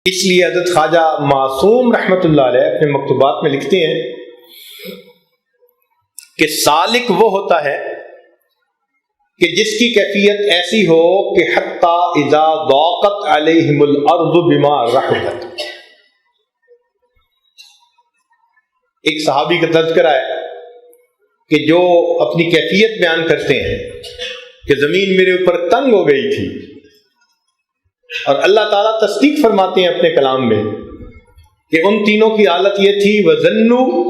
اس لیے حضرت خواجہ معصوم رحمۃ اللہ علیہ اپنے مکتوبات میں لکھتے ہیں کہ سالک وہ ہوتا ہے کہ جس کی کیفیت ایسی ہو کہ حتی اذا ضاقت علیہم الارض بما رحبت. ایک صحابی کا تذکرہ ہے کہ جو اپنی کیفیت بیان کرتے ہیں کہ زمین میرے اوپر تنگ ہو گئی تھی، اور اللہ تعالیٰ تصدیق فرماتے ہیں اپنے کلام میں کہ ان تینوں کی حالت یہ تھی وَظَنُّوا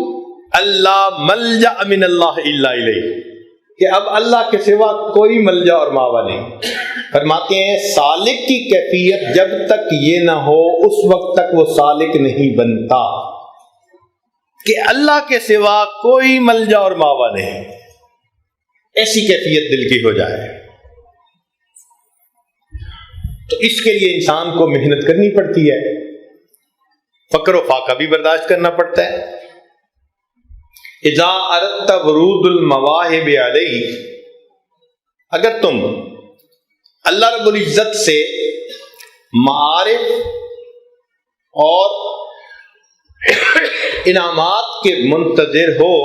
أَلَّا مَلْجَأَ مِنَ اللَّهِ إِلَّا إِلَيْهِ، کہ اب اللہ کے سوا کوئی ملجا اور ماوا نہیں. فرماتے ہیں سالک کی کیفیت جب تک یہ نہ ہو اس وقت تک وہ سالک نہیں بنتا کہ اللہ کے سوا کوئی ملجا اور ماوا نہیں. ایسی کیفیت دل کی ہو جائے تو اس کے لیے انسان کو محنت کرنی پڑتی ہے، فقر و فاقہ بھی برداشت کرنا پڑتا ہے. اذا اردت ورود المواہب علیہ، اگر تم اللہ رب العزت سے معارف اور انعامات کے منتظر ہو،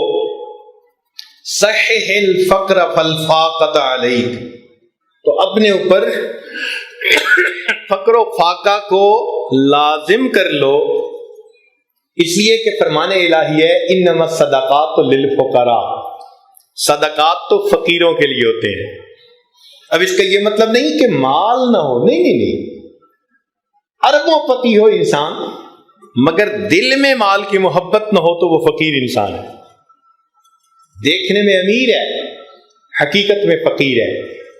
صحح الفقر فالفاقۃ علیک، تو اپنے اوپر فقر و فاقہ کو لازم کر لو، اس لیے کہ فرمان الہی ہے انما الصدقات للفقراء، صدقات تو فقیروں کے لیے ہوتے ہیں. اب اس کا یہ مطلب نہیں کہ مال نہ ہو، نہیں، اربوں پتی ہو انسان مگر دل میں مال کی محبت نہ ہو تو وہ فقیر انسان ہے. دیکھنے میں امیر ہے، حقیقت میں فقیر ہے.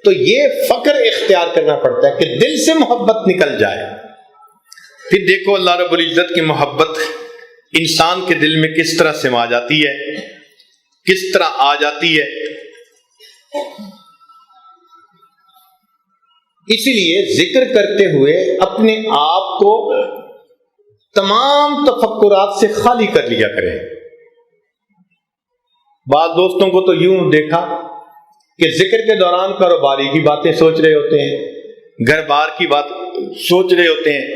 تو یہ فقر اختیار کرنا پڑتا ہے کہ دل سے محبت نکل جائے. پھر دیکھو اللہ رب العزت کی محبت انسان کے دل میں کس طرح سما جاتی ہے، کس طرح آ جاتی ہے. اسی لیے ذکر کرتے ہوئے اپنے آپ کو تمام تفکرات سے خالی کر لیا کریں. بعض دوستوں کو تو یوں دیکھا کہ ذکر کے دوران کاروباری کی باتیں سوچ رہے ہوتے ہیں، گھر بار کی بات سوچ رہے ہوتے ہیں.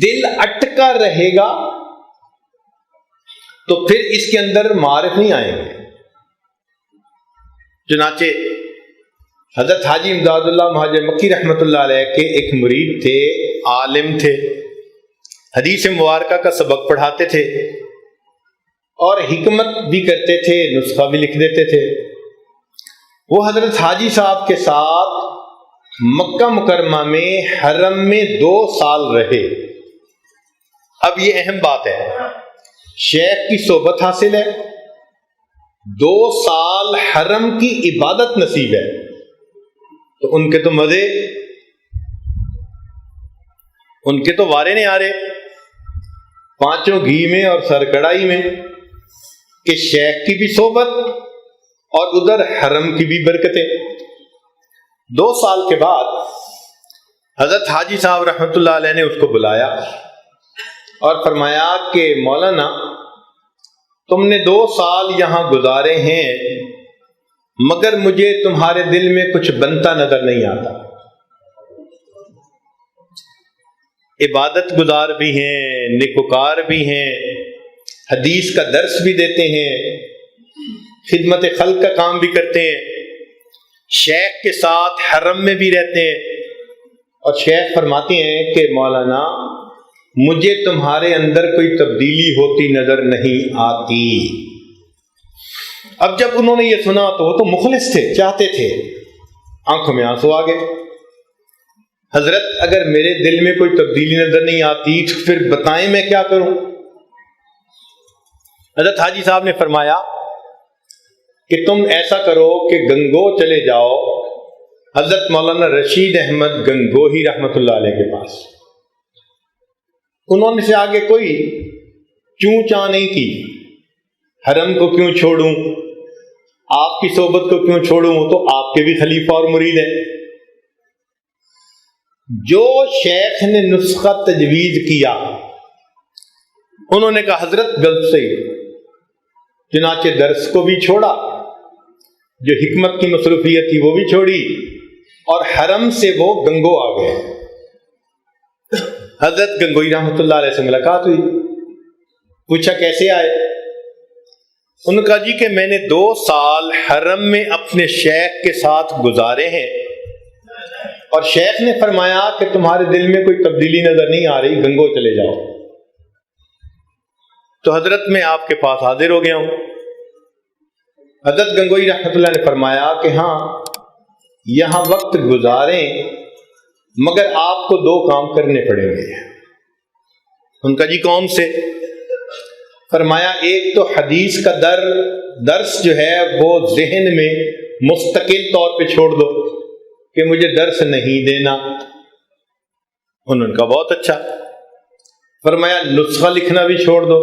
دل اٹکا رہے گا تو پھر اس کے اندر معارف نہیں آئیں گے. چنانچہ حضرت حاجی امداد اللہ مہاجر مکی رحمۃ اللہ علیہ کے ایک مرید تھے، عالم تھے، حدیث مبارکہ کا سبق پڑھاتے تھے اور حکمت بھی کرتے تھے، نسخہ بھی لکھ دیتے تھے. وہ حضرت حاجی صاحب کے ساتھ مکہ مکرمہ میں حرم میں 2 سال رہے. اب یہ اہم بات ہے، شیخ کی صحبت حاصل ہے، 2 سال حرم کی عبادت نصیب ہے، تو ان کے تو مزے، ان کے تو وارے نہیں آ رہے 5 گھی میں اور سر کڑائی میں کہ شیخ کی بھی صحبت اور ادھر حرم کی بھی برکتیں. 2 سال کے بعد حضرت حاجی صاحب رحمۃ اللہ علیہ نے اس کو بلایا اور فرمایا کہ مولانا تم نے 2 سال یہاں گزارے ہیں مگر مجھے تمہارے دل میں کچھ بنتا نظر نہیں آتا. عبادت گزار بھی ہیں، نیکوکار بھی ہیں، حدیث کا درس بھی دیتے ہیں، خدمت خلق کا کام بھی کرتے ہیں، شیخ کے ساتھ حرم میں بھی رہتے ہیں. اور شیخ فرماتے ہیں کہ مولانا مجھے تمہارے اندر کوئی تبدیلی ہوتی نظر نہیں آتی. اب جب انہوں نے یہ سنا تو وہ تو مخلص تھے، چاہتے تھے، آنکھوں میں آنسو آ گئے. حضرت اگر میرے دل میں کوئی تبدیلی نظر نہیں آتی تو پھر بتائیں میں کیا کروں. حضرت حاجی صاحب نے فرمایا کہ تم ایسا کرو کہ گنگو چلے جاؤ حضرت مولانا رشید احمد گنگوہی رحمۃ اللہ علیہ کے پاس. انہوں نے سے آگے کوئی چوں چاں نہیں کی، حرم کو کیوں چھوڑوں، آپ کی صحبت کو کیوں چھوڑوں، تو آپ کے بھی خلیفہ اور مرید ہیں. جو شیخ نے نسخہ تجویز کیا انہوں نے کہا حضرت غلط صحیح، چنانچہ درس کو بھی چھوڑا، جو حکمت کی مصروفیت تھی وہ بھی چھوڑی، اور حرم سے وہ گنگو آ گئے. حضرت گنگوئی رحمۃ اللہ علیہ سے ملاقات ہوئی، پوچھا کیسے آئے؟ انہوں نے کہا جی کہ میں نے 2 سال حرم میں اپنے شیخ کے ساتھ گزارے ہیں، اور شیخ نے فرمایا کہ تمہارے دل میں کوئی تبدیلی نظر نہیں آ رہی، گنگو چلے جاؤ۔ تو حضرت میں آپ کے پاس حاضر ہو گیا ہوں۔ حضرت گنگوئی رحمۃ اللہ نے فرمایا کہ ہاں یہاں وقت گزاریں، مگر آپ کو 2 کام کرنے پڑیں گے۔ ان کا جی کون سے؟ فرمایا ایک تو حدیث کا درس جو ہے وہ ذہن میں مستقل طور پہ چھوڑ دو کہ مجھے درس نہیں دینا۔ انہوں نے کہا بہت اچھا۔ فرمایا نسخہ لکھنا بھی چھوڑ دو۔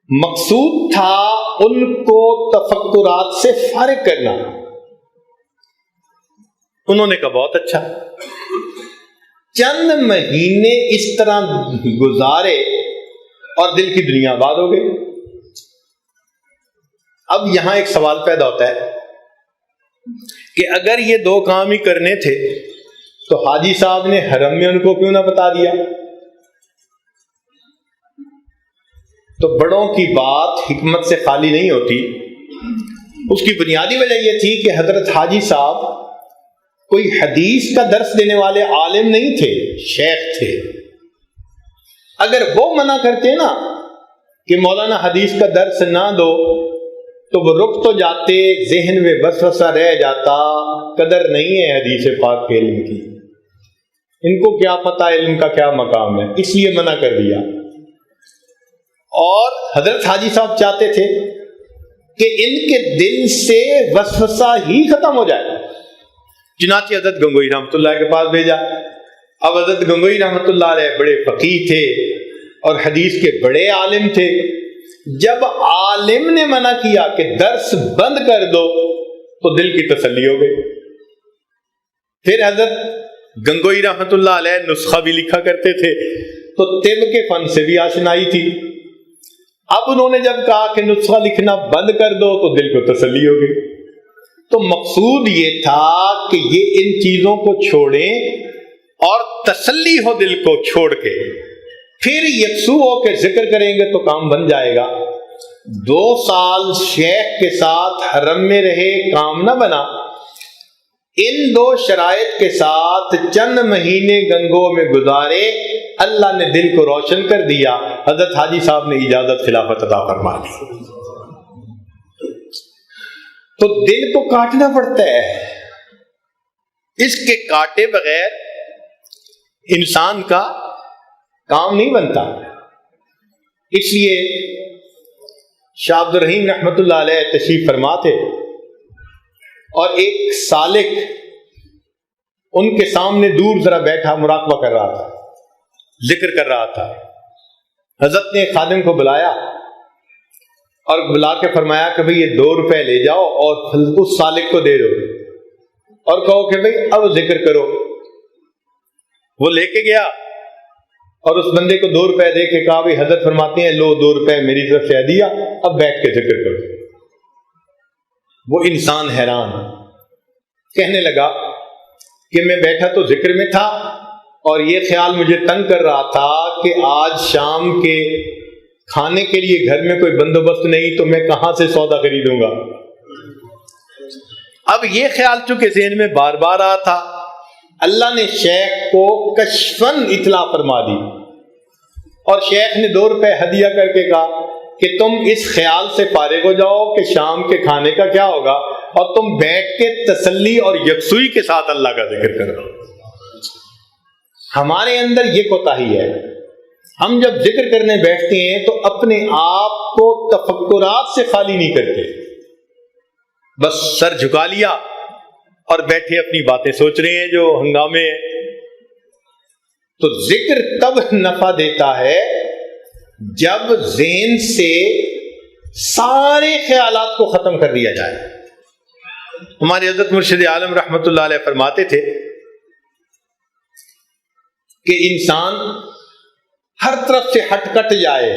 مقصود تھا ان کو تفکرات سے فارغ کرنا۔ انہوں نے کہا بہت اچھا۔ چند مہینے اس طرح گزارے اور دل کی دنیا آباد ہو گئی۔ اب یہاں ایک سوال پیدا ہوتا ہے کہ اگر یہ 2 کام ہی کرنے تھے تو حاجی صاحب نے حرم میں ان کو کیوں نہ بتا دیا؟ تو بڑوں کی بات حکمت سے خالی نہیں ہوتی۔ اس کی بنیادی وجہ یہ تھی کہ حضرت حاجی صاحب کوئی حدیث کا درس دینے والے عالم نہیں تھے، شیخ تھے۔ اگر وہ منع کرتے نا کہ مولانا حدیث کا درس نہ دو تو وہ رک تو جاتے، ذہن میں وسوسہ رہ جاتا، قدر نہیں ہے حدیث پاک کے علم کی، ان کو کیا پتہ علم کا کیا مقام ہے، اس لیے منع کر دیا۔ اور حضرت حاجی صاحب چاہتے تھے کہ ان کے دل سے وسوسہ ہی ختم ہو جائے، چنانچہ حضرت گنگوئی رحمۃ اللہ کے پاس بھیجا۔ اب حضرت گنگوئی رحمۃ اللہ علیہ بڑے فقیہ تھے اور حدیث کے بڑے عالم تھے۔ جب عالم نے منع کیا کہ درس بند کر دو تو دل کی تسلی ہو گئی۔ پھر حضرت گنگوئی رحمۃ اللہ علیہ نسخہ بھی لکھا کرتے تھے تو طب کے فن سے بھی آشنائی تھی۔ اب انہوں نے جب کہا کہ نسخہ لکھنا بند کر دو تو دل کو تسلی ہو گئی۔ تو مقصود یہ تھا کہ یہ ان چیزوں کو چھوڑیں اور تسلی ہو دل کو چھوڑ کے، پھر یکسو ہو کے ذکر کریں گے تو کام بن جائے گا۔ 2 سال شیخ کے ساتھ حرم میں رہے، کام نہ بنا۔ ان 2 شرائط کے ساتھ چند مہینے گنگو میں گزارے، اللہ نے دل کو روشن کر دیا، حضرت حاجی صاحب نے اجازت خلافت عطا فرما دی۔ تو دل کو کاٹنا پڑتا ہے، اس کے کاٹے بغیر انسان کا کام نہیں بنتا۔ اس لیے شاہ عبد الرحیم رحمۃ اللہ علیہ تشریف فرما تھے اور ایک سالک ان کے سامنے دور ذرا بیٹھا مراقبہ کر رہا تھا، ذکر کر رہا تھا۔ حضرت نے خادم کو بلایا اور بلا کے فرمایا کہ بھئی یہ 2 روپے لے جاؤ اور اس سالک کو دے دو اور کہو کہ بھئی اب ذکر کرو۔ وہ لے کے گیا اور اس بندے کو 2 روپے دے کے کہا بھئی حضرت فرماتے ہیں لو 2 روپے میری طرف سے ہدیہ، اب بیٹھ کے ذکر کرو۔ وہ انسان حیران کہنے لگا کہ میں بیٹھا تو ذکر میں تھا اور یہ خیال مجھے تنگ کر رہا تھا کہ آج شام کے کھانے کے لیے گھر میں کوئی بندوبست نہیں تو میں کہاں سے سودا خریدوں گا۔ اب یہ خیال چونکہ ذہن میں بار بار آ تھا، اللہ نے شیخ کو کشفن اطلاع فرما دی اور شیخ نے 2 روپے ہدیہ کر کے کہا کہ تم اس خیال سے فارغ ہو جاؤ کہ شام کے کھانے کا کیا ہوگا اور تم بیٹھ کے تسلی اور یکسوئی کے ساتھ اللہ کا ذکر کرو۔ ہمارے اندر یہ کوتاہی ہے، ہم جب ذکر کرنے بیٹھتے ہیں تو اپنے آپ کو تفکرات سے خالی نہیں کرتے، بس سر جھکا لیا اور بیٹھے اپنی باتیں سوچ رہے ہیں جو ہنگامے ہیں۔ تو ذکر تب نفع دیتا ہے جب ذہن سے سارے خیالات کو ختم کر دیا جائے۔ ہمارے حضرت مرشد عالم رحمت اللہ علیہ فرماتے تھے کہ انسان ہر طرف سے ہٹ کٹ جائے۔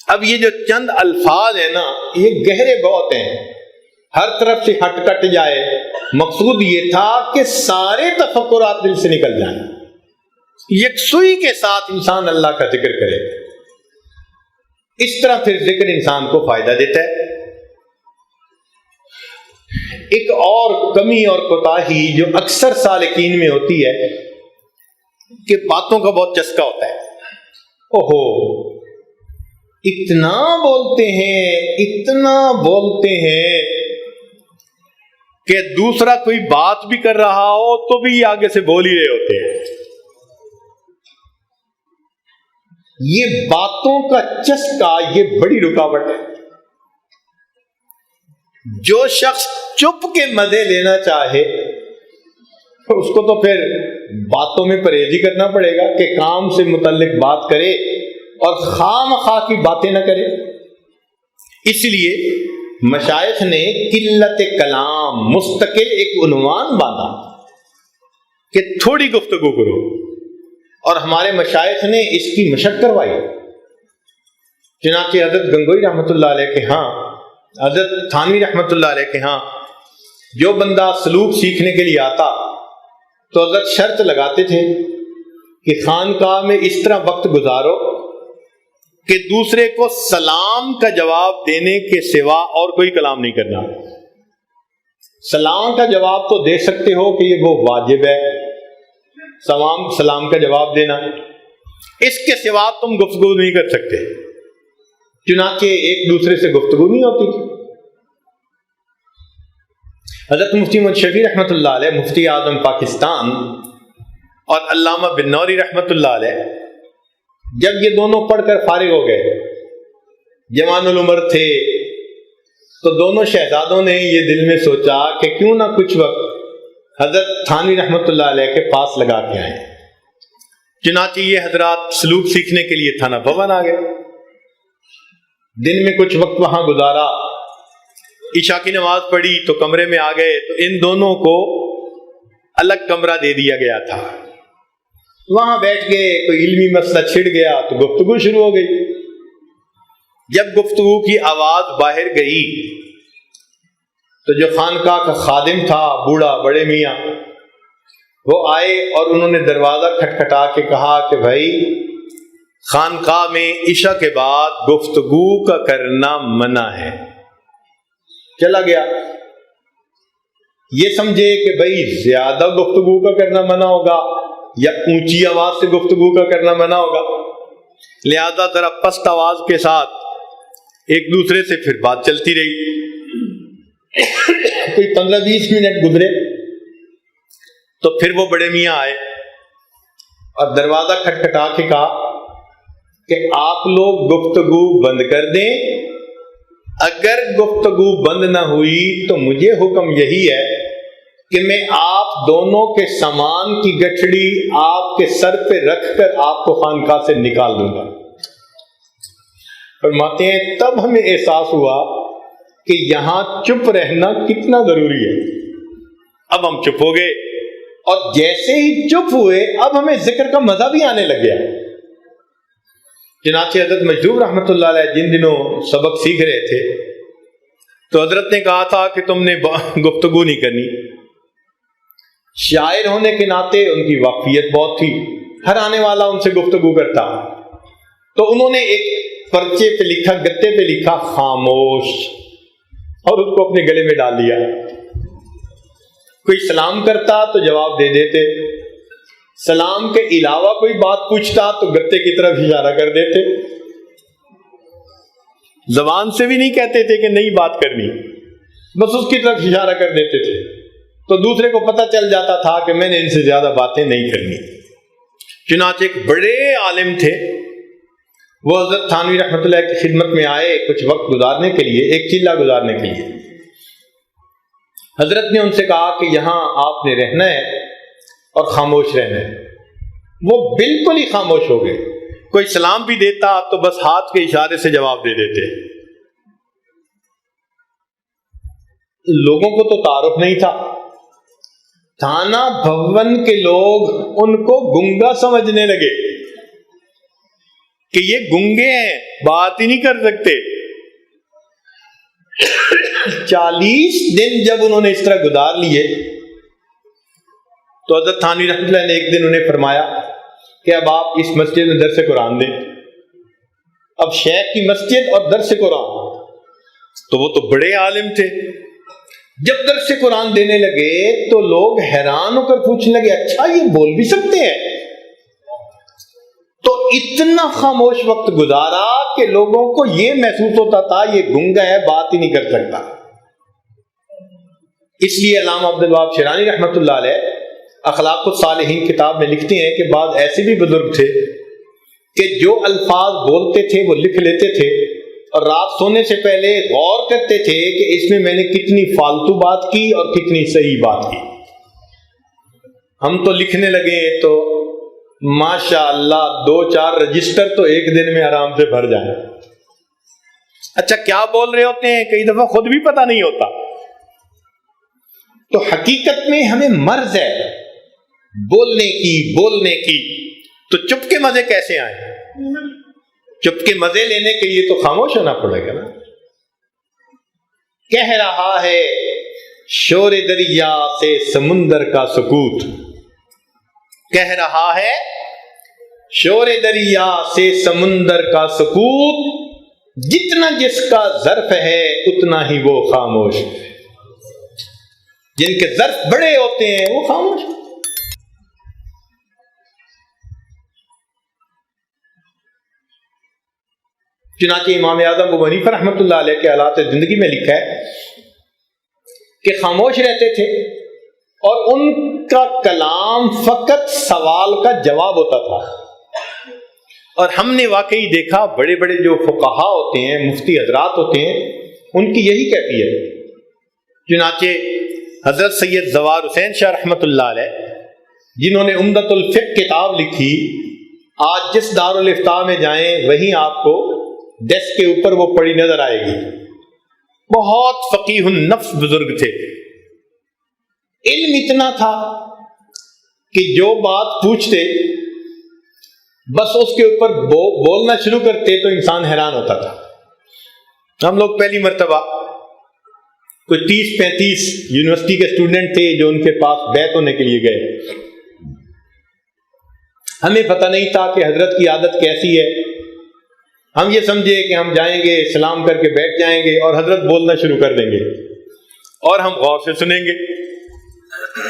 اب یہ جو چند الفاظ ہیں نا یہ گہرے بہت ہیں، ہر طرف سے ہٹ کٹ جائے، مقصود یہ تھا کہ سارے تفکرات دل سے نکل جائیں۔ یکسوئی کے ساتھ انسان اللہ کا ذکر کرے، اس طرح پھر ذکر انسان کو فائدہ دیتا ہے۔ ایک اور کمی اور کوتاہی جو اکثر سالکین میں ہوتی ہے کہ باتوں کا بہت چسکا ہوتا ہے، اوہو اتنا بولتے ہیں کہ دوسرا کوئی بات بھی کر رہا ہو تو بھی آگے سے بول ہی رہے ہوتے ہیں۔ یہ باتوں کا چسکا یہ بڑی رکاوٹ ہے۔ جو شخص چپ کے مزے لینا چاہے اس کو تو پھر باتوں میں پرہیز ہی کرنا پڑے گا کہ کام سے متعلق بات کرے اور خام خواہ کی باتیں نہ کرے۔ اس لیے مشائخ نے قلت کلام مستقل ایک عنوان باندھا کہ تھوڑی گفتگو کرو، اور ہمارے مشائخ نے اس کی مشق کروائی۔ چنانچہ حضرت گنگوئی رحمۃ اللہ علیہ کے ہاں، حضرت تھانوی رحمۃ اللہ علیہ کے ہاں جو بندہ سلوک سیکھنے کے لیے آتا تو حضرت شرط لگاتے تھے کہ خانقاہ میں اس طرح وقت گزارو کہ دوسرے کو سلام کا جواب دینے کے سوا اور کوئی کلام نہیں کرنا۔ سلام کا جواب تو دے سکتے ہو کہ یہ وہ واجب ہے، سلام کا جواب دینا، اس کے سوا تم گفتگو نہیں کر سکتے۔ چنانچہ ایک دوسرے سے گفتگو نہیں ہوتی تھی۔ حضرت مفتی محمد شفیع رحمۃ اللہ علیہ، مفتی اعظم پاکستان، اور علامہ بن نوری رحمۃ اللہ علیہ جب یہ دونوں پڑھ کر فارغ ہو گئے، جوان العمر تھے، تو دونوں شہزادوں نے یہ دل میں سوچا کہ کیوں نہ کچھ وقت حضرت تھانوی رحمۃ اللہ علیہ کے پاس لگا کے آئیں۔ چنانچہ یہ حضرات سلوک سیکھنے کے لیے تھانہ بھون آ گئے، دن میں کچھ وقت وہاں گزارا، عشاء کی نماز پڑھی تو کمرے میں آ گئے، تو ان دونوں کو الگ کمرہ دے دیا گیا تھا۔ وہاں بیٹھ گئے، کوئی علمی مسئلہ چھڑ گیا تو گفتگو شروع ہو گئی۔ جب گفتگو کی آواز باہر گئی تو جو خانقاہ کا خادم تھا، بوڑھا بڑے میاں، وہ آئے اور انہوں نے دروازہ کھٹکھٹا کے کہا کہ بھائی خانقاہ میں عشاء کے بعد گفتگو کا کرنا منع ہے۔ چلا گیا، یہ سمجھے کہ بھائی زیادہ گفتگو کا کرنا منع ہوگا یا اونچی آواز سے گفتگو کا کرنا منع ہوگا، لہذا ذرا پست آواز کے ساتھ ایک دوسرے سے پھر بات چلتی رہی۔ کوئی 15-20 منٹ گزرے تو پھر وہ بڑے میاں آئے اور دروازہ کھٹکھٹا کے کہا کہ آپ لوگ گفتگو بند کر دیں، اگر گفتگو بند نہ ہوئی تو مجھے حکم یہی ہے کہ میں آپ دونوں کے سامان کی گٹھڑی آپ کے سر پہ رکھ کر آپ کو خانقاہ سے نکال دوں گا۔ فرماتے ہیں تب ہمیں احساس ہوا کہ یہاں چپ رہنا کتنا ضروری ہے۔ اب ہم چپ ہو گئے، اور جیسے ہی چپ ہوئے اب ہمیں ذکر کا مزہ بھی آنے لگ گیا۔ چنانچہ حضرت مجذوب رحمۃ اللہ علیہ جن دنوں سبق سیکھ رہے تھے تو حضرت نے کہا تھا کہ تم نے گفتگو نہیں کرنی۔ شاعر ہونے کے ناطے ان کی واقفیت بہت تھی، ہر آنے والا ان سے گفتگو کرتا، تو انہوں نے ایک پرچے پہ لکھا، گتے پہ لکھا خاموش، اور اس کو اپنے گلے میں ڈال دیا۔ کوئی سلام کرتا تو جواب دے دیتے، سلام کے علاوہ کوئی بات پوچھتا تو گتے کی طرف اشارہ کر دیتے، زبان سے بھی نہیں کہتے تھے کہ نہیں بات کرنی، بس اس کی طرف اشارہ کر دیتے تھے، تو دوسرے کو پتہ چل جاتا تھا کہ میں نے ان سے زیادہ باتیں نہیں کرنی۔ چنانچہ ایک بڑے عالم تھے، وہ حضرت تھانوی رحمۃ اللہ کی خدمت میں آئے کچھ وقت گزارنے کے لیے، ایک چلہ گزارنے کے لیے۔ حضرت نے ان سے کہا کہ یہاں آپ نے رہنا ہے اور خاموش رہنا ہے۔ وہ بالکل ہی خاموش ہو گئے، کوئی سلام بھی دیتا تو بس ہاتھ کے اشارے سے جواب دے دیتے۔ لوگوں کو تو تعارف نہیں تھا، تھانہ بھون کے لوگ ان کو گنگا سمجھنے لگے کہ یہ گنگے ہیں، بات ہی نہیں کر سکتے۔ 40 دن جب انہوں نے اس طرح گزار لیے تو حضرت تھانوی رحمۃ اللہ نے ایک دن انہیں فرمایا کہ اب آپ اس مسجد میں درس قرآن دیں. اب شیخ کی مسجد اور درس قرآن، تو وہ تو بڑے عالم تھے. جب درس قرآن دینے لگے تو لوگ حیران ہو کر پوچھنے لگے اچھا یہ بول بھی سکتے ہیں؟ تو اتنا خاموش وقت گزارا کہ لوگوں کو یہ محسوس ہوتا تھا یہ گنگا ہے، بات ہی نہیں کر سکتا. اس لیے علامہ عبد الوہاب شیرانی رحمۃ اللہ علیہ اخلاق الصالحین کتاب میں لکھتے ہیں کہ بعض ایسے بھی بزرگ تھے کہ جو الفاظ بولتے تھے وہ لکھ لیتے تھے اور رات سونے سے پہلے غور کرتے تھے کہ اس میں نے کتنی فالتو بات کی اور کتنی صحیح بات کی. ہم تو لکھنے لگے تو ماشاء اللہ 2-4 رجسٹر تو ایک دن میں آرام سے بھر جائیں. اچھا کیا بول رہے ہوتے ہیں کئی دفعہ خود بھی پتہ نہیں ہوتا. تو حقیقت میں ہمیں مرض ہے بولنے کی. تو چپ کے مزے کیسے آئیں؟ چپ کے مزے لینے کے لیے تو خاموش ہونا پڑے گا نا. کہہ رہا ہے شور دریا سے سمندر کا سکوت، کہہ رہا ہے شور دریا سے سمندر کا سکوت، جتنا جس کا ظرف ہے اتنا ہی وہ خاموش. جن کے ظرف بڑے ہوتے ہیں وہ خاموش. چنانچہ امام اعظم ابو حنیفہ رحمۃ اللہ علیہ کے حالات زندگی میں لکھا ہے کہ خاموش رہتے تھے اور ان کا کلام فقط سوال کا جواب ہوتا تھا. اور ہم نے واقعی دیکھا بڑے بڑے جو فقہا ہوتے ہیں، مفتی حضرات ہوتے ہیں، ان کی یہی کیفیت ہے. چنانچہ حضرت سید زوار حسین شاہ رحمۃ اللہ علیہ جنہوں نے عمدۃ الفقہ کتاب لکھی، آج جس دارالفتاء میں جائیں وہیں آپ کو ڈیسک کے اوپر وہ پڑی نظر آئے گی. بہت فقیہ النفس بزرگ تھے. علم اتنا تھا کہ جو بات پوچھتے بس اس کے اوپر بولنا شروع کرتے تو انسان حیران ہوتا تھا. ہم لوگ پہلی مرتبہ کوئی 30-35 یونیورسٹی کے اسٹوڈنٹ تھے جو ان کے پاس بیعت ہونے کے لیے گئے. ہمیں پتہ نہیں تھا کہ حضرت کی عادت کیسی ہے. ہم یہ سمجھے کہ ہم جائیں گے سلام کر کے بیٹھ جائیں گے اور حضرت بولنا شروع کر دیں گے اور ہم غور سے سنیں گے.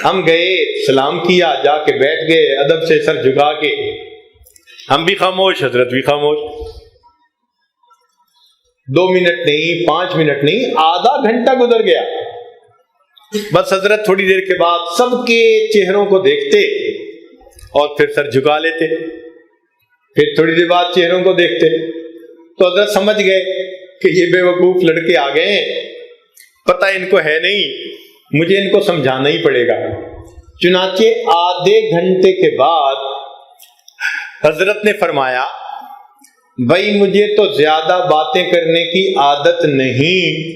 ہم گئے، سلام کیا، جا کے بیٹھ گئے ادب سے سر جھکا کے. ہم بھی خاموش، حضرت بھی خاموش. 2 منٹ نہیں، 5 منٹ نہیں، آدھا گھنٹہ گزر گیا. بس حضرت تھوڑی دیر کے بعد سب کے چہروں کو دیکھتے اور پھر سر جھکا لیتے. پھر تھوڑی دیر بعد چہروں کو دیکھتے تو حضرت سمجھ گئے کہ یہ بے وقوف لڑکے آ گئے ہیں، پتہ ان کو ہے نہیں، مجھے ان کو سمجھانا ہی پڑے گا. چنانچہ آدھے گھنٹے کے بعد حضرت نے فرمایا بھائی مجھے تو زیادہ باتیں کرنے کی عادت نہیں،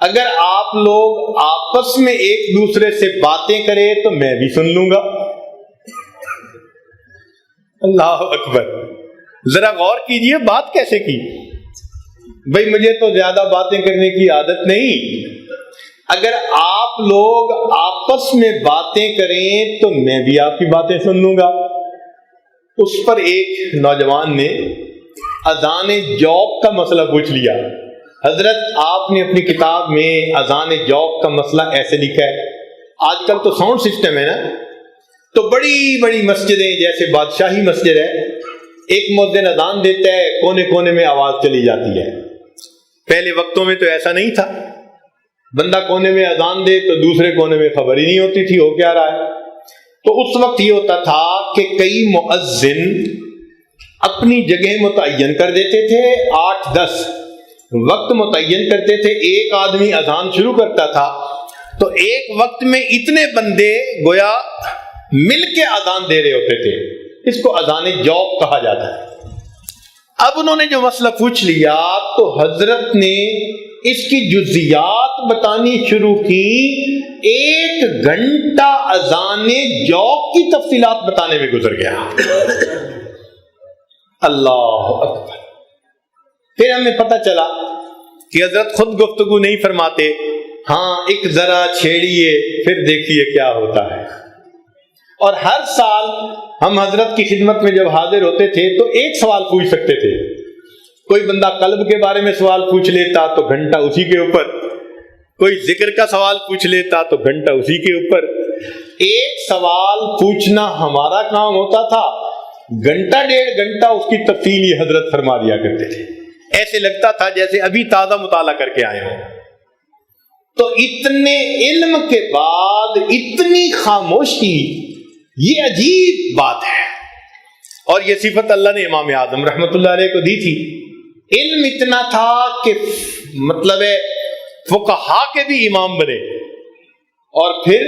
اگر آپ لوگ آپس میں ایک دوسرے سے باتیں کریں تو میں بھی سن لوں گا. اللہ اکبر. ذرا غور کیجئے بات کیسے کی. بھائی مجھے تو زیادہ باتیں کرنے کی عادت نہیں، اگر آپ لوگ آپس میں باتیں کریں تو میں بھی آپ کی باتیں سن لوں گا. اس پر ایک نوجوان نے اذان جوق کا مسئلہ پوچھ لیا. حضرت آپ نے اپنی کتاب میں اذان جوق کا مسئلہ ایسے لکھا ہے. آج کل تو ساؤنڈ سسٹم ہے نا، تو بڑی بڑی مسجدیں جیسے بادشاہی مسجد ہے، ایک مؤذن اذان دیتا ہے، کونے کونے میں آواز چلی جاتی ہے. پہلے وقتوں میں تو ایسا نہیں تھا. بندہ کونے میں اذان دے تو دوسرے کونے میں خبر ہی نہیں ہوتی تھی ہو کیا رہا ہے. تو اس وقت یہ ہوتا تھا کہ کئی مؤذن اپنی جگہ متعین کر دیتے تھے، 8-10 وقت متعین کرتے تھے. ایک آدمی اذان شروع کرتا تھا تو ایک وقت میں اتنے بندے گویا مل کے اذان دے رہے ہوتے تھے. اس کو اذان جوق کہا جاتا ہے. اب انہوں نے جو مسئلہ پوچھ لیا تو حضرت نے اس کی جزیات بتانی شروع کی. 1 گھنٹہ اذان جوق کی تفصیلات بتانے میں گزر گیا. اللہ اکبر. پھر ہمیں پتہ چلا کہ حضرت خود گفتگو نہیں فرماتے، ہاں ایک ذرا چھیڑیے پھر دیکھیے کیا ہوتا ہے. اور ہر سال ہم حضرت کی خدمت میں جب حاضر ہوتے تھے تو ایک سوال پوچھ سکتے تھے. کوئی بندہ قلب کے بارے میں سوال پوچھ لیتا تو گھنٹہ اسی کے اوپر, کوئی ذکر کا سوال پوچھ لیتا تو گھنٹہ اسی کے اوپر. ایک سوال پوچھنا ہمارا کام ہوتا تھا, گھنٹہ ڈیڑھ گھنٹہ اس کی تفصیل یہ حضرت فرما دیا کرتے تھے. ایسے لگتا تھا جیسے ابھی تازہ مطالعہ کر کے آئے ہوں. تو اتنے علم کے بعد اتنی خاموشی, یہ عجیب بات ہے. اور یہ صفت اللہ نے امام اعظم رحمۃ اللہ علیہ کو دی تھی. علم اتنا تھا کہ مطلب ہے فقہا کے بھی امام بنے, اور پھر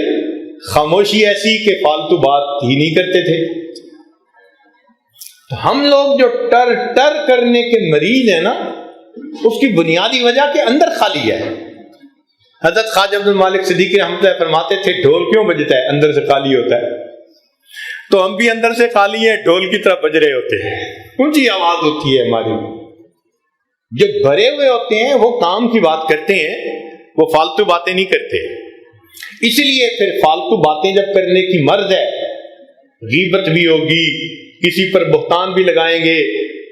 خاموشی ایسی کہ فالتو بات ہی نہیں کرتے تھے. تو ہم لوگ جو ٹر ٹر کرنے کے مریض ہیں نا, اس کی بنیادی وجہ کے اندر خالی ہے. حضرت خواجہ عبد المالک صدیقی رحمۃ اللہ فرماتے تھے ڈھول کیوں بجتا ہے؟ اندر سے خالی ہوتا ہے. تو ہم بھی اندر سے خالی ہیں, ڈھول کی طرح بج رہے ہوتے ہیں, اونچی آواز ہوتی ہے ہماری. جو بھرے ہوئے ہوتے ہیں وہ کام کی بات کرتے ہیں, وہ فالتو باتیں نہیں کرتے. اس لیے پھر فالتو باتیں جب کرنے کی مرض ہے, غیبت بھی ہوگی, کسی پر بہتان بھی لگائیں گے,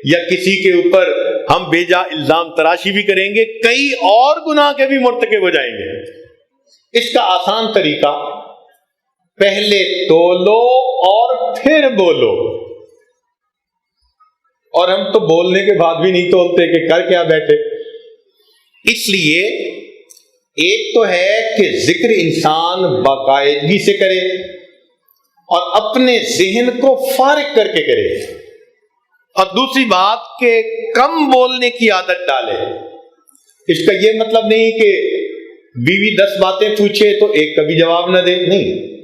یا کسی کے اوپر ہم بے جا الزام تراشی بھی کریں گے, کئی اور گناہ کے بھی مرتکب ہو جائیں گے. اس کا آسان طریقہ, پہلے تولو اور پھر بولو. اور ہم تو بولنے کے بعد بھی نہیں تولتے کہ کر کیا بیٹھے. اس لیے ایک تو ہے کہ ذکر انسان باقاعدگی سے کرے اور اپنے ذہن کو فارغ کر کے کرے, اور دوسری بات کہ کم بولنے کی عادت ڈالے. اس کا یہ مطلب نہیں کہ بیوی 10 باتیں پوچھے تو ایک کا بھی جواب نہ دے, نہیں.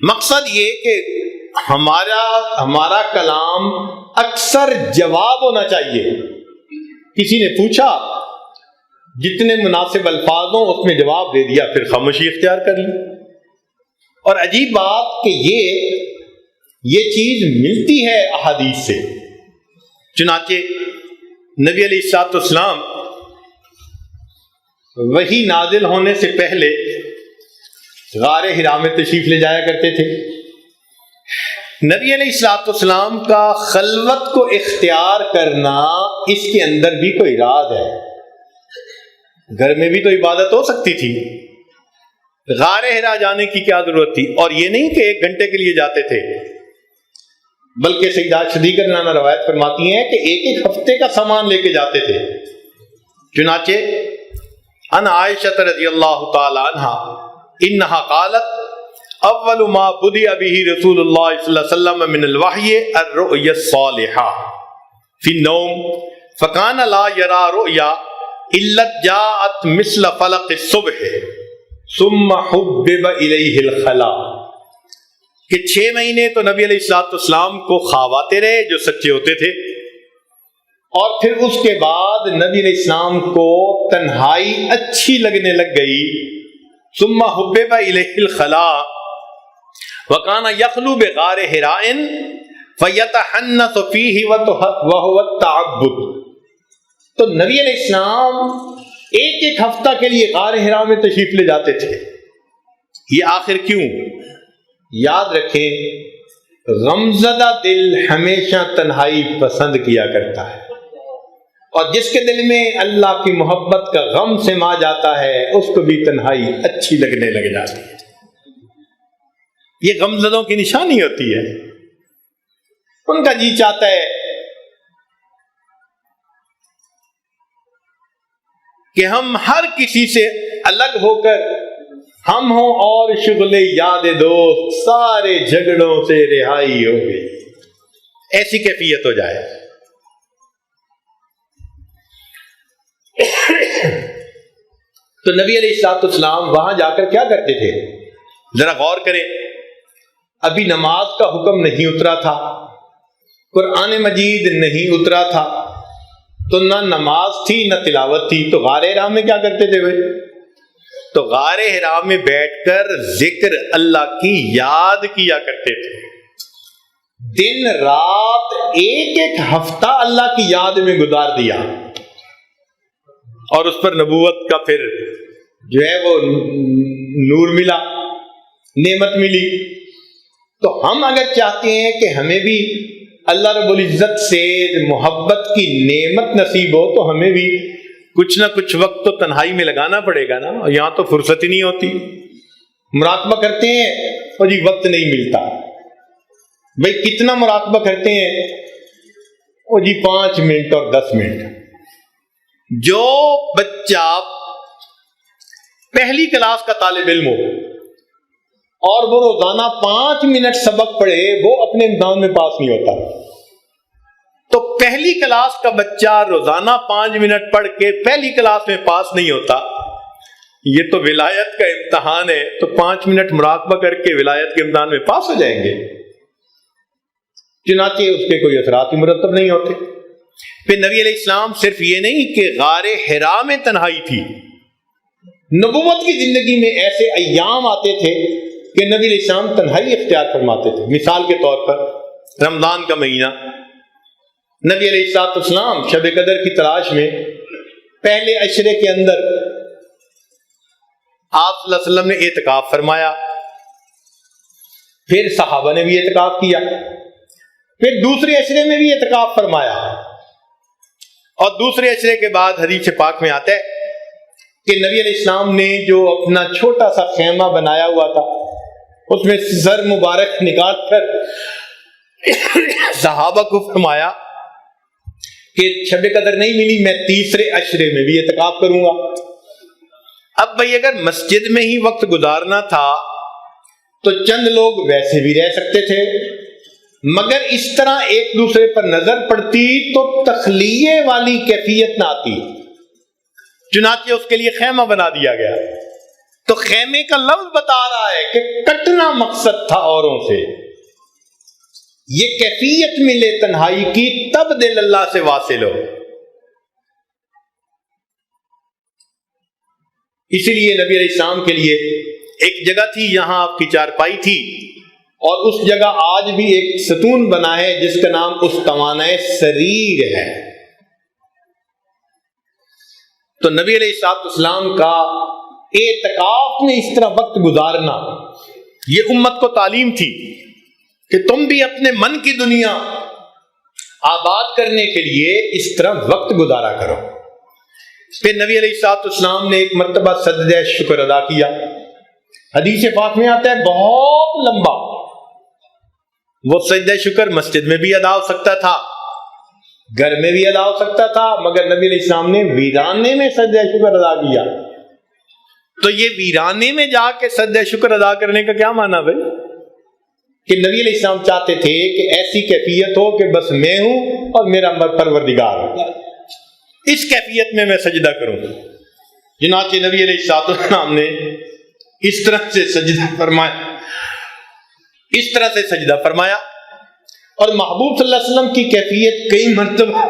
مقصد یہ کہ ہمارا کلام اکثر جواب ہونا چاہیے. کسی نے پوچھا, جتنے مناسب الفاظ ہوں اس میں جواب دے دیا, پھر خاموشی اختیار کر لی. اور عجیب بات کہ یہ چیز ملتی ہے احادیث سے. چنانچہ نبی علیہ الصلوۃ والسلام وحی نازل ہونے سے پہلے غار حرا میں تشریف لے جایا کرتے تھے. نبی علیہ الصلوۃ والسلام کا خلوت کو اختیار کرنا, اس کے اندر بھی کوئی راز ہے. گھر میں بھی تو عبادت ہو سکتی تھی, غار حرا جانے کی کیا ضرورت تھی؟ اور یہ نہیں کہ 1 گھنٹے کے لیے جاتے تھے, بلکہ سیدہ صدیقہ نانا روایت فرماتی ہیں کہ 1 ہفتے کا سامان لے کے جاتے تھے. چنانچہ ان عائشہ رضی اللہ تعالی عنہا انہا قالت اول ما بدأ به رسول اللہ صلی اللہ علیہ وسلم من الوحی الرؤیا الصالحہ فی النوم فکان لا یرا رؤیا الا جاءت مثل فلق الصبح ثم حبب الیہ الخلاء. کہ 6 مہینے تو نبی علیہ الصلوۃ والسلام کو خواب آتے رہے جو سچے ہوتے تھے, اور پھر اس کے بعد نبی علیہ السلام کو تنہائی اچھی لگنے لگ گئی. ثم حبب الیہ الخلاء وکان یخلو بغار حراء فیتحنث فیہ وہو التعبد. تو نبی علیہ السلام 1 ہفتہ کے لیے غار حراء میں تشریف لے جاتے تھے. یہ آخر کیوں؟ یاد رکھیں, غمزدہ دل ہمیشہ تنہائی پسند کیا کرتا ہے, اور جس کے دل میں اللہ کی محبت کا غم سما جاتا ہے اس کو بھی تنہائی اچھی لگنے لگ جاتی ہے. یہ غمزدوں کی نشانی ہوتی ہے. ان کا جی چاہتا ہے کہ ہم ہر کسی سے الگ ہو کر ہم ہوں اور شغل یاد دوست, سارے جھگڑوں سے رہائی ہو گئی, ایسی کیفیت ہو جائے. تو نبی علیہ الصلوۃ والسلام وہاں جا کر کیا کرتے تھے؟ ذرا غور کریں. ابھی نماز کا حکم نہیں اترا تھا, قرآن مجید نہیں اترا تھا, تو نہ نماز تھی نہ تلاوت تھی. تو غار حرا میں کیا کرتے تھے بھائی؟ تو غار حرا میں بیٹھ کر ذکر اللہ کی یاد کیا کرتے تھے. دن رات 1 ہفتہ اللہ کی یاد میں گزار دیا, اور اس پر نبوت کا پھر جو ہے وہ نور ملا, نعمت ملی. تو ہم اگر چاہتے ہیں کہ ہمیں بھی اللہ رب العزت سے محبت کی نعمت نصیب ہو تو ہمیں بھی کچھ نہ کچھ وقت تو تنہائی میں لگانا پڑے گا نا. یہاں تو فرصت ہی نہیں ہوتی. مراقبہ کرتے ہیں اور جی وقت نہیں ملتا. بھائی کتنا مراقبہ کرتے ہیں؟ وہ جی 5 منٹ اور 10 منٹ. جو بچہ پہلی کلاس کا طالب علم ہو اور وہ روزانہ 5 منٹ سبق پڑھے وہ اپنے امتحان میں پاس نہیں ہوتا. تو پہلی کلاس کا بچہ روزانہ 5 منٹ پڑھ کے پہلی کلاس میں پاس نہیں ہوتا. یہ تو ولایت کا امتحان ہے، تو 5 منٹ مراقبہ کر کے ولایت کے امتحان میں پاس ہو جائیں گے. چنانچہ اس کے کوئی اثرات ہی مرتب نہیں ہوتے. پھر نبی علیہ السلام صرف یہ نہیں کہ غار حرا میں تنہائی تھی، نبوت کی زندگی میں ایسے ایام آتے تھے کہ نبی علیہ السلام تنہائی اختیار فرماتے تھے. مثال کے طور پر رمضان کا مہینہ، نبی علیہ السلام شب قدر کی تلاش میں پہلے عشرے کے اندر آپ صلی اللہ علیہ وسلم نے اعتکاف فرمایا، پھر صحابہ نے بھی اعتکاف کیا، پھر دوسرے عشرے میں بھی اعتکاف فرمایا، اور دوسرے عشرے کے بعد حدیث پاک میں آتا ہے کہ نبی علیہ السلام نے جو اپنا چھوٹا سا خیمہ بنایا ہوا تھا اس میں سر مبارک نکال کر صحابہ کو فرمایا کہ شب قدر نہیں ملی، میں تیسرے عشرے میں بھی اعتکاف کروں گا. اب بھئی اگر مسجد میں ہی وقت گزارنا تھا تو چند لوگ ویسے بھی رہ سکتے تھے، مگر اس طرح ایک دوسرے پر نظر پڑتی تو تخلیے والی کیفیت نہ آتی. چنانچہ اس کے لیے خیمہ بنا دیا گیا. تو خیمے کا لفظ بتا رہا ہے کہ کٹنا مقصد تھا اوروں سے. یہ کیفیت ملے تنہائی کی تب دل اللہ سے واصل ہو. اسی لیے نبی علیہ السلام کے لیے ایک جگہ تھی، یہاں آپ کی چارپائی تھی، اور اس جگہ آج بھی ایک ستون بنا ہے جس کا نام استوانہ سریر ہے. تو نبی علیہ السلام کا اعتکاف میں اس طرح وقت گزارنا یہ امت کو تعلیم تھی کہ تم بھی اپنے من کی دنیا آباد کرنے کے لیے اس طرح وقت گزارا کرو. پھر نبی علیہ السلام نے ایک مرتبہ سجدہ شکر ادا کیا. حدیث پاک میں آتا ہے بہت لمبا. وہ سجدہ شکر مسجد میں بھی ادا ہو سکتا تھا، گھر میں بھی ادا ہو سکتا تھا، مگر نبی علیہ السلام نے ویرانے میں سجدہ شکر ادا کیا. تو یہ ویرانے میں جا کے سجدہ شکر ادا کرنے کا کیا معنی بھائی؟ کہ نبی علیہ السلام چاہتے تھے کہ ایسی کیفیت ہو کہ بس میں ہوں اور میرا پروردگار ہو، اس کیفیت میں سجدہ کروں. چنانچہ نبی علیہ السلام نے اس طرح سے سجدہ فرمایا، اس طرح سے سجدہ فرمایا. اور محبوب صلی اللہ علیہ وسلم کی کیفیت کئی مرتبہ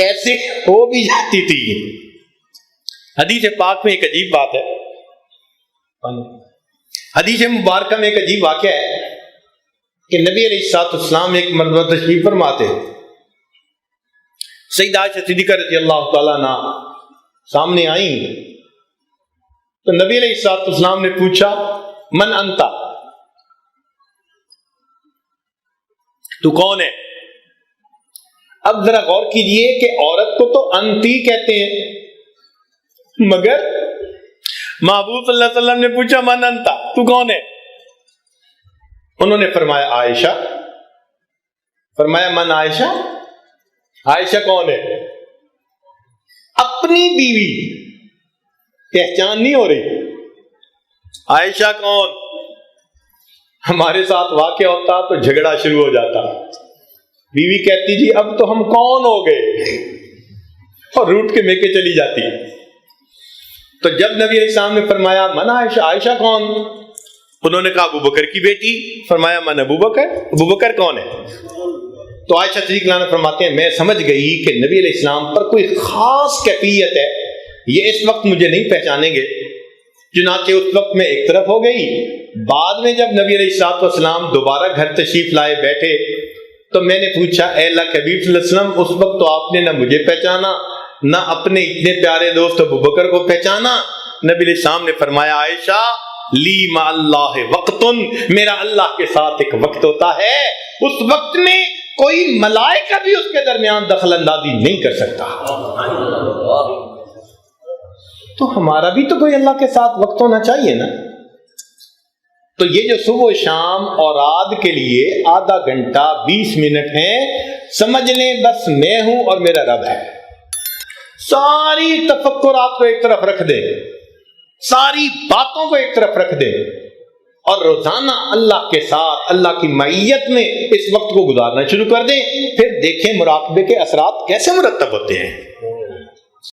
ایسے ہو بھی جاتی تھی. حدیث پاک میں ایک عجیب بات ہے، حدیث مبارکہ میں ایک عجیب واقعہ ہے کہ نبی علیہ السلام ایک مرتبہ تشریف فرماتے، سیدہ عائشہ صدیقہ رضی اللہ تعالیٰ عنہ سامنے آئیں تو نبی علیہ السلام نے پوچھا من انتا، تو کون ہے؟ اب ذرا غور کیجئے کہ عورت کو تو انتی کہتے ہیں، مگر محبوب صلی اللہ علیہ وسلم نے پوچھا من انتا، تو کون ہے؟ انہوں نے فرمایا عائشہ. فرمایا من عائشہ، عائشہ کون ہے؟ اپنی بیوی پہچان نہیں ہو رہی. عائشہ کون؟ ہمارے ساتھ واقع ہوتا تو جھگڑا شروع ہو جاتا. بیوی کہتی جی اب تو ہم کون ہو گئے، اور روٹ کے میکے چلی جاتی. تو جب نبی علیہ السلام نے فرمایا من عائشہ، عائشہ کون؟ انہوں نے کہا ابو بکر کی بیٹی. فرمایا من ابو بکر، ابو بکر کون ہے؟ تو عائشہ صدیقہ عنہا فرماتے ہیں میں سمجھ گئی کہ نبی علیہ السلام پر کوئی خاص کیفیت ہے، یہ اس وقت مجھے نہیں پہچانیں گے. چنانچہ اس وقت میں ایک طرف ہو گئی. بعد میں جب نبی علیہ السلام دوبارہ گھر تشریف لائے بیٹھے تو میں نے پوچھا اے اللہ کے حبیب صلی اللہ علیہ وسلم، اس وقت تو آپ نے نہ مجھے پہچانا نہ اپنے اتنے پیارے دوست ابو بکر کو پہچانا. نبی علیہ السلام نے فرمایا عائشہ لی مع اللہ وقتن، میرا اللہ کے ساتھ ایک وقت ہوتا ہے، اس وقت میں کوئی ملائکہ بھی اس کے درمیان دخل اندازی نہیں کر سکتا۔ تو ہمارا بھی تو کوئی اللہ کے ساتھ وقت ہونا چاہیے نا۔ تو یہ جو صبح و شام اور رات کے لیے آدھا گھنٹہ 20 منٹ ہیں، سمجھ لیں بس میں ہوں اور میرا رب ہے۔ ساری تفکرات کو ایک طرف رکھ دیں، ساری باتوں کو ایک طرف رکھ دیں، اور روزانہ اللہ کے ساتھ اللہ کی معیت میں اس وقت کو گزارنا شروع کر دیں، پھر دیکھیں مراقبے کے اثرات کیسے مرتب ہوتے ہیں۔